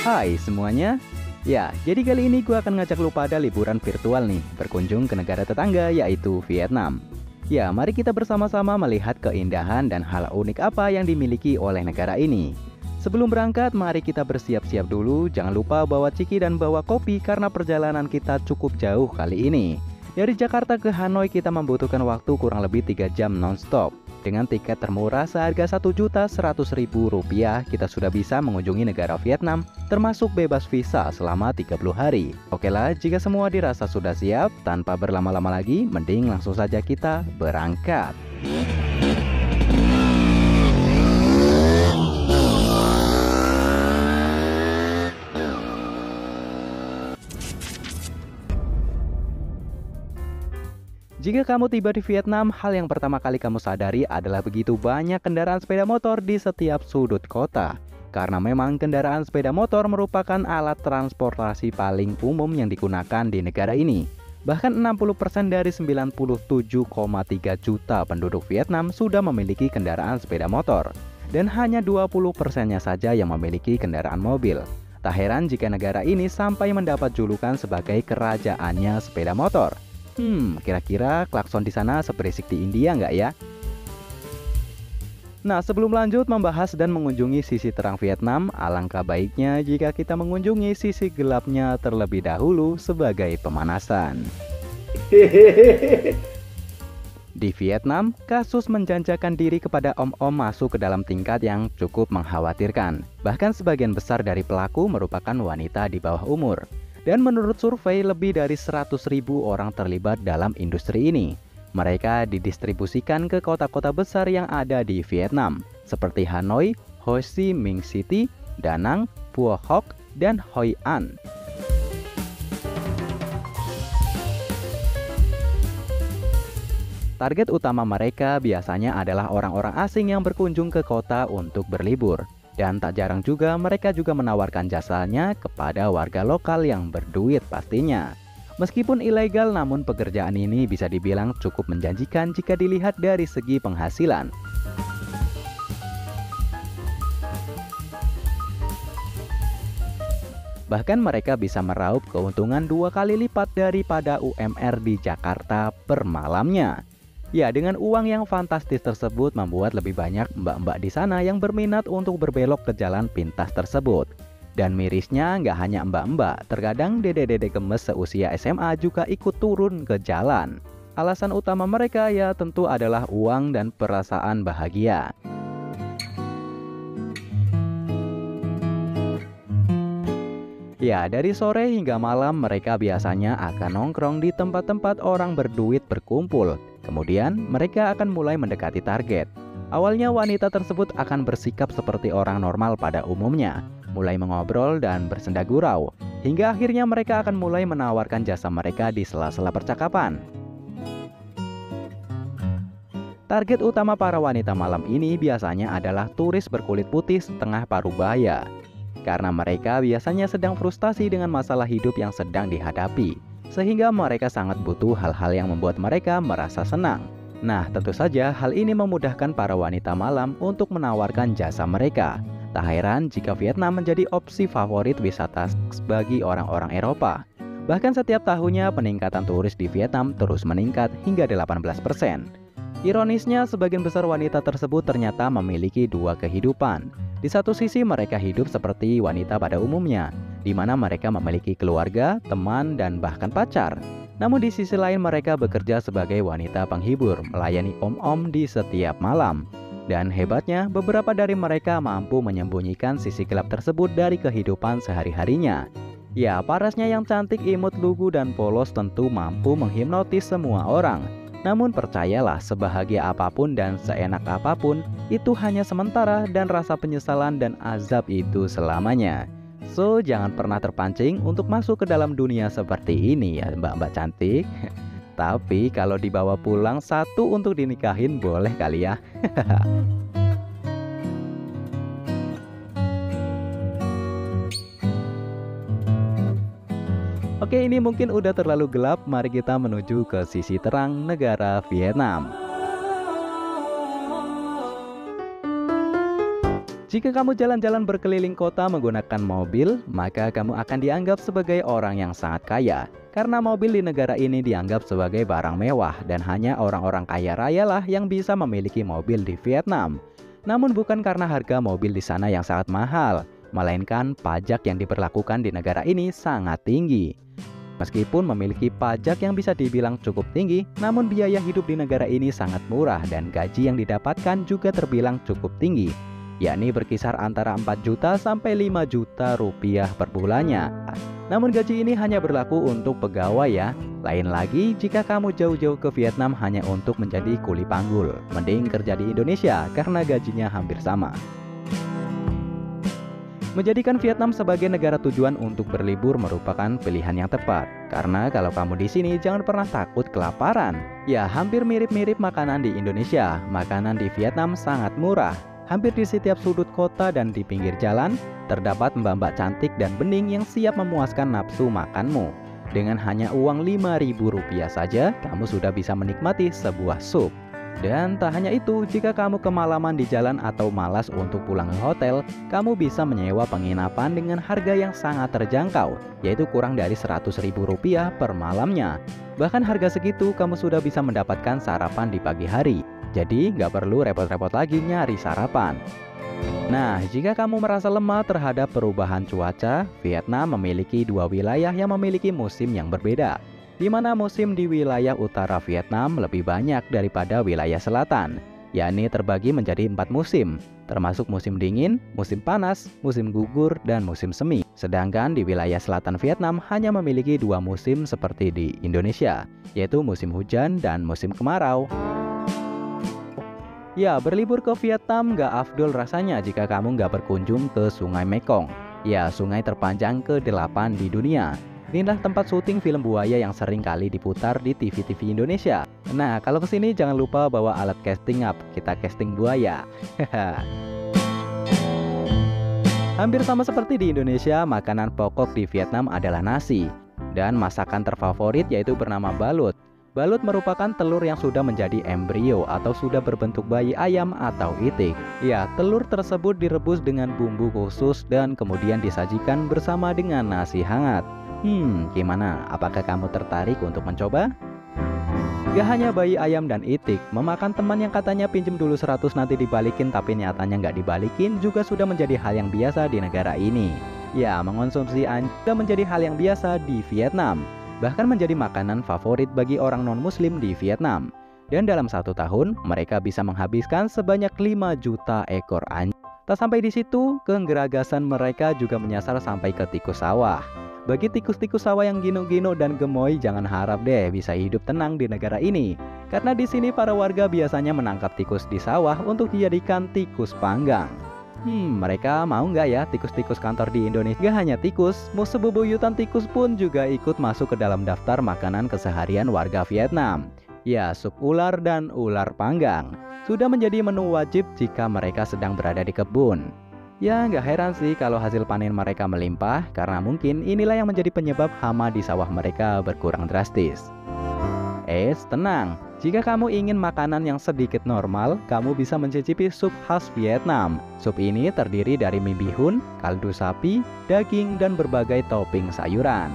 Hai semuanya. Ya, jadi kali ini gue akan ngajak lu pada liburan virtual nih, berkunjung ke negara tetangga yaitu Vietnam. Ya, mari kita bersama-sama melihat keindahan dan hal unik apa yang dimiliki oleh negara ini. Sebelum berangkat, mari kita bersiap-siap dulu. Jangan lupa bawa ciki dan bawa kopi karena perjalanan kita cukup jauh kali ini. Dari Jakarta ke Hanoi kita membutuhkan waktu kurang lebih 3 jam non-stop. Dengan tiket termurah seharga Rp1.100.000, kita sudah bisa mengunjungi negara Vietnam, termasuk bebas visa selama 30 hari. Oke lah, jika semua dirasa sudah siap, tanpa berlama-lama lagi, mending langsung saja kita berangkat. Jika kamu tiba di Vietnam, hal yang pertama kali kamu sadari adalah begitu banyak kendaraan sepeda motor di setiap sudut kota. Karena memang kendaraan sepeda motor merupakan alat transportasi paling umum yang digunakan di negara ini. Bahkan 60% dari 97,3 juta penduduk Vietnam sudah memiliki kendaraan sepeda motor. Dan hanya 20%-nya saja yang memiliki kendaraan mobil. Tak heran jika negara ini sampai mendapat julukan sebagai kerajaannya sepeda motor. Kira-kira klakson di sana seberisik di India nggak ya? Nah, sebelum lanjut membahas dan mengunjungi sisi terang Vietnam, alangkah baiknya jika kita mengunjungi sisi gelapnya terlebih dahulu sebagai pemanasan. Di Vietnam, kasus menjanjakan diri kepada om-om masuk ke dalam tingkat yang cukup mengkhawatirkan. Bahkan sebagian besar dari pelaku merupakan wanita di bawah umur. Dan menurut survei, lebih dari 100.000 orang terlibat dalam industri ini. Mereka didistribusikan ke kota-kota besar yang ada di Vietnam, seperti Hanoi, Ho Chi Minh City, Da Nang, Phuoc Hoc, dan Hoi An. Target utama mereka biasanya adalah orang-orang asing yang berkunjung ke kota untuk berlibur. Dan tak jarang juga mereka juga menawarkan jasanya kepada warga lokal yang berduit pastinya. Meskipun ilegal, namun pekerjaan ini bisa dibilang cukup menjanjikan jika dilihat dari segi penghasilan. Bahkan mereka bisa meraup keuntungan 2 kali lipat daripada UMR di Jakarta per malamnya. Ya, dengan uang yang fantastis tersebut membuat lebih banyak mbak-mbak di sana yang berminat untuk berbelok ke jalan pintas tersebut. Dan mirisnya nggak hanya mbak-mbak, terkadang dede-dede gemes seusia SMA juga ikut turun ke jalan. Alasan utama mereka ya tentu adalah uang dan perasaan bahagia. Ya, dari sore hingga malam mereka biasanya akan nongkrong di tempat-tempat orang berduit berkumpul. Kemudian mereka akan mulai mendekati target. Awalnya wanita tersebut akan bersikap seperti orang normal pada umumnya, mulai mengobrol dan bersenda gurau, hingga akhirnya mereka akan mulai menawarkan jasa mereka di sela-sela percakapan. Target utama para wanita malam ini biasanya adalah turis berkulit putih setengah parubaya. Karena mereka biasanya sedang frustasi dengan masalah hidup yang sedang dihadapi. Sehingga mereka sangat butuh hal-hal yang membuat mereka merasa senang. Nah, tentu saja hal ini memudahkan para wanita malam untuk menawarkan jasa mereka. Tak heran jika Vietnam menjadi opsi favorit wisata bagi orang-orang Eropa. Bahkan setiap tahunnya peningkatan turis di Vietnam terus meningkat hingga 18%. Ironisnya, sebagian besar wanita tersebut ternyata memiliki 2 kehidupan. Di satu sisi mereka hidup seperti wanita pada umumnya, di mana mereka memiliki keluarga, teman, dan bahkan pacar. Namun di sisi lain mereka bekerja sebagai wanita penghibur, melayani om-om di setiap malam. Dan hebatnya, beberapa dari mereka mampu menyembunyikan sisi gelap tersebut dari kehidupan sehari-harinya. Ya, parasnya yang cantik, imut, lugu, dan polos tentu mampu menghipnotis semua orang. Namun percayalah, sebahagia apapun dan seenak apapun, itu hanya sementara dan rasa penyesalan dan azab itu selamanya. So, jangan pernah terpancing untuk masuk ke dalam dunia seperti ini ya mbak-mbak cantik. Tapi kalau dibawa pulang satu untuk dinikahin boleh kali ya. Oke, ini mungkin udah terlalu gelap. Mari kita menuju ke sisi terang negara Vietnam. Jika kamu jalan-jalan berkeliling kota menggunakan mobil, maka kamu akan dianggap sebagai orang yang sangat kaya. Karena mobil di negara ini dianggap sebagai barang mewah dan hanya orang-orang kaya raya lah yang bisa memiliki mobil di Vietnam. Namun bukan karena harga mobil di sana yang sangat mahal, melainkan pajak yang diberlakukan di negara ini sangat tinggi. Meskipun memiliki pajak yang bisa dibilang cukup tinggi, namun biaya hidup di negara ini sangat murah dan gaji yang didapatkan juga terbilang cukup tinggi, yakni berkisar antara 4 juta sampai 5 juta rupiah per bulannya. Namun gaji ini hanya berlaku untuk pegawai ya. Lain lagi jika kamu jauh-jauh ke Vietnam hanya untuk menjadi kuli panggul. Mending kerja di Indonesia karena gajinya hampir sama. Menjadikan Vietnam sebagai negara tujuan untuk berlibur merupakan pilihan yang tepat. Karena kalau kamu di sini jangan pernah takut kelaparan. Ya, hampir mirip-mirip makanan di Indonesia. Makanan di Vietnam sangat murah. Hampir di setiap sudut kota dan di pinggir jalan, terdapat mbak-mbak cantik dan bening yang siap memuaskan nafsu makanmu. Dengan hanya uang Rp5.000 saja, kamu sudah bisa menikmati sebuah sup. Dan tak hanya itu, jika kamu kemalaman di jalan atau malas untuk pulang ke hotel, kamu bisa menyewa penginapan dengan harga yang sangat terjangkau, yaitu kurang dari Rp100.000 per malamnya. Bahkan harga segitu kamu sudah bisa mendapatkan sarapan di pagi hari. Jadi nggak perlu repot-repot lagi nyari sarapan. Nah, jika kamu merasa lemah terhadap perubahan cuaca, Vietnam memiliki 2 wilayah yang memiliki musim yang berbeda, di mana musim di wilayah utara Vietnam lebih banyak daripada wilayah selatan, yakni terbagi menjadi 4 musim, termasuk musim dingin, musim panas, musim gugur, dan musim semi. Sedangkan di wilayah selatan Vietnam hanya memiliki 2 musim seperti di Indonesia, yaitu musim hujan dan musim kemarau. Ya, berlibur ke Vietnam nggak afdol rasanya jika kamu nggak berkunjung ke Sungai Mekong. Ya, sungai terpanjang ke-8 di dunia. Inilah tempat syuting film buaya yang sering kali diputar di TV-TV Indonesia. Nah, kalau kesini jangan lupa bawa alat casting up, kita casting buaya. Hampir sama seperti di Indonesia, makanan pokok di Vietnam adalah nasi. Dan masakan terfavorit yaitu bernama balut. Balut merupakan telur yang sudah menjadi embrio atau sudah berbentuk bayi ayam atau itik. Ya, telur tersebut direbus dengan bumbu khusus dan kemudian disajikan bersama dengan nasi hangat. Gimana? Apakah kamu tertarik untuk mencoba? Gak hanya bayi ayam dan itik, memakan teman yang katanya pinjem dulu 100 nanti dibalikin tapi nyatanya nggak dibalikin juga sudah menjadi hal yang biasa di negara ini. Ya, mengonsumsi anjing sudah menjadi hal yang biasa di Vietnam. Bahkan menjadi makanan favorit bagi orang non-muslim di Vietnam. Dan dalam 1 tahun, mereka bisa menghabiskan sebanyak 5 juta ekor anjing. Tak sampai di situ, kegeragasan mereka juga menyasar sampai ke tikus sawah. Bagi tikus-tikus sawah yang gino-gino dan gemoy, jangan harap deh bisa hidup tenang di negara ini. Karena di sini para warga biasanya menangkap tikus di sawah untuk dijadikan tikus panggang. Mereka mau nggak ya tikus-tikus kantor di Indonesia? Gak hanya tikus, musuh bebuyutan tikus pun juga ikut masuk ke dalam daftar makanan keseharian warga Vietnam. Ya, sup ular dan ular panggang sudah menjadi menu wajib jika mereka sedang berada di kebun. Ya, nggak heran sih kalau hasil panen mereka melimpah, karena mungkin inilah yang menjadi penyebab hama di sawah mereka berkurang drastis. Tenang, jika kamu ingin makanan yang sedikit normal, kamu bisa mencicipi sup khas Vietnam. Sup ini terdiri dari mie bihun, kaldu sapi, daging, dan berbagai topping sayuran.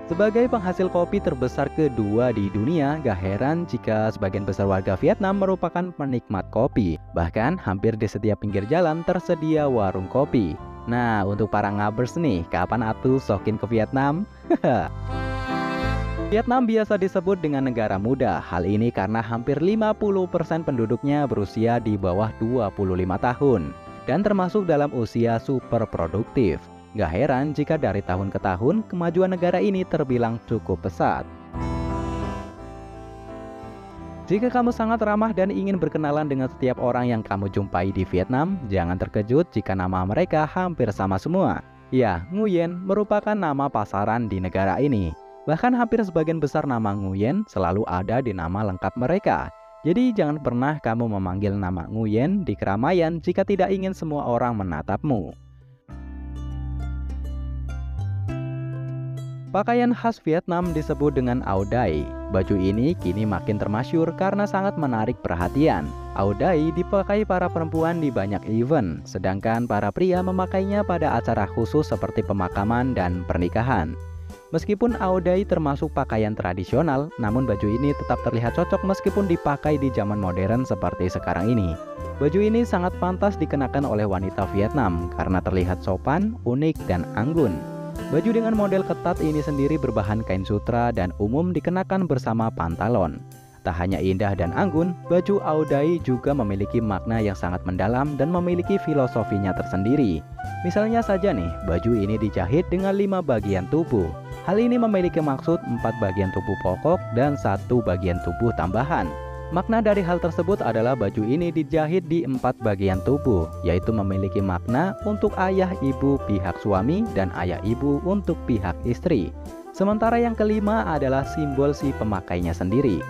Sebagai penghasil kopi terbesar kedua di dunia, gak heran jika sebagian besar warga Vietnam merupakan penikmat kopi. Bahkan hampir di setiap pinggir jalan tersedia warung kopi. Nah, untuk para ngabers nih, kapan atuh sokin ke Vietnam? Vietnam biasa disebut dengan negara muda. Hal ini karena hampir 50% penduduknya berusia di bawah 25 tahun dan termasuk dalam usia super produktif. Gak heran jika dari tahun ke tahun kemajuan negara ini terbilang cukup pesat. Jika kamu sangat ramah dan ingin berkenalan dengan setiap orang yang kamu jumpai di Vietnam, jangan terkejut jika nama mereka hampir sama semua. Ya, Nguyen merupakan nama pasaran di negara ini. Bahkan hampir sebagian besar nama Nguyen selalu ada di nama lengkap mereka. Jadi jangan pernah kamu memanggil nama Nguyen di keramaian jika tidak ingin semua orang menatapmu. Pakaian khas Vietnam disebut dengan Áo Dai. Baju ini kini makin termasyur karena sangat menarik perhatian. Aodai dipakai para perempuan di banyak event, sedangkan para pria memakainya pada acara khusus seperti pemakaman dan pernikahan. Meskipun Aodai termasuk pakaian tradisional, namun baju ini tetap terlihat cocok meskipun dipakai di zaman modern seperti sekarang ini. Baju ini sangat pantas dikenakan oleh wanita Vietnam karena terlihat sopan, unik, dan anggun. Baju dengan model ketat ini sendiri berbahan kain sutra dan umum dikenakan bersama pantalon. Tak hanya indah dan anggun, baju Aodai juga memiliki makna yang sangat mendalam dan memiliki filosofinya tersendiri. Misalnya saja nih, baju ini dijahit dengan 5 bagian tubuh. Hal ini memiliki maksud 4 bagian tubuh pokok dan 1 bagian tubuh tambahan. Makna dari hal tersebut adalah baju ini dijahit di 4 bagian tubuh, yaitu memiliki makna untuk ayah ibu pihak suami dan ayah ibu untuk pihak istri. Sementara yang kelima adalah simbol si pemakainya sendiri.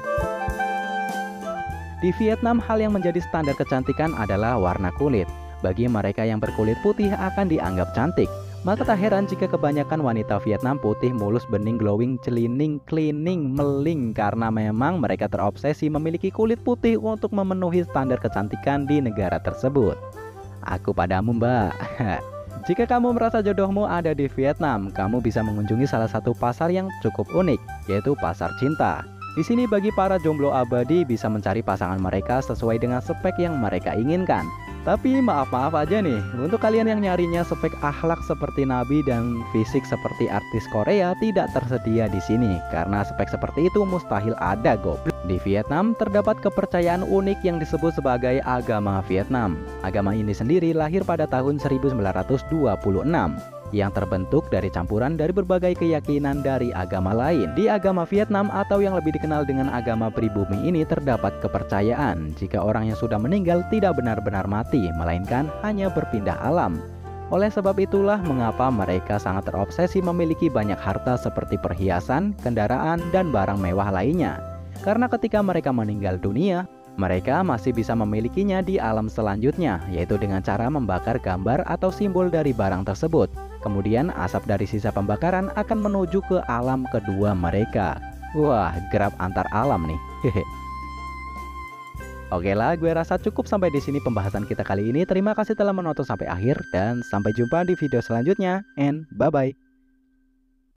Di Vietnam, hal yang menjadi standar kecantikan adalah warna kulit. Bagi mereka yang berkulit putih akan dianggap cantik. Maka tak heran jika kebanyakan wanita Vietnam putih, mulus, bening, glowing, cleaning, meling karena memang mereka terobsesi memiliki kulit putih untuk memenuhi standar kecantikan di negara tersebut. Aku padamu, Mbak. Jika kamu merasa jodohmu ada di Vietnam, kamu bisa mengunjungi salah satu pasar yang cukup unik, yaitu Pasar Cinta. Di sini bagi para jomblo abadi bisa mencari pasangan mereka sesuai dengan spek yang mereka inginkan. Tapi maaf aja nih, untuk kalian yang nyarinya spek akhlak seperti nabi dan fisik seperti artis Korea tidak tersedia di sini karena spek seperti itu mustahil ada, gob. Di Vietnam terdapat kepercayaan unik yang disebut sebagai agama Vietnam. Agama ini sendiri lahir pada tahun 1926 yang terbentuk dari campuran dari berbagai keyakinan dari agama lain. Di agama Vietnam atau yang lebih dikenal dengan agama pribumi ini terdapat kepercayaan jika orang yang sudah meninggal tidak benar-benar mati, melainkan hanya berpindah alam. Oleh sebab itulah mengapa mereka sangat terobsesi memiliki banyak harta seperti perhiasan, kendaraan, dan barang mewah lainnya. Karena ketika mereka meninggal dunia, mereka masih bisa memilikinya di alam selanjutnya, yaitu dengan cara membakar gambar atau simbol dari barang tersebut. Kemudian asap dari sisa pembakaran akan menuju ke alam kedua mereka. Wah, gerab antar alam nih. Oke lah, gue rasa cukup sampai di sini pembahasan kita kali ini. Terima kasih telah menonton sampai akhir dan sampai jumpa di video selanjutnya. And bye-bye.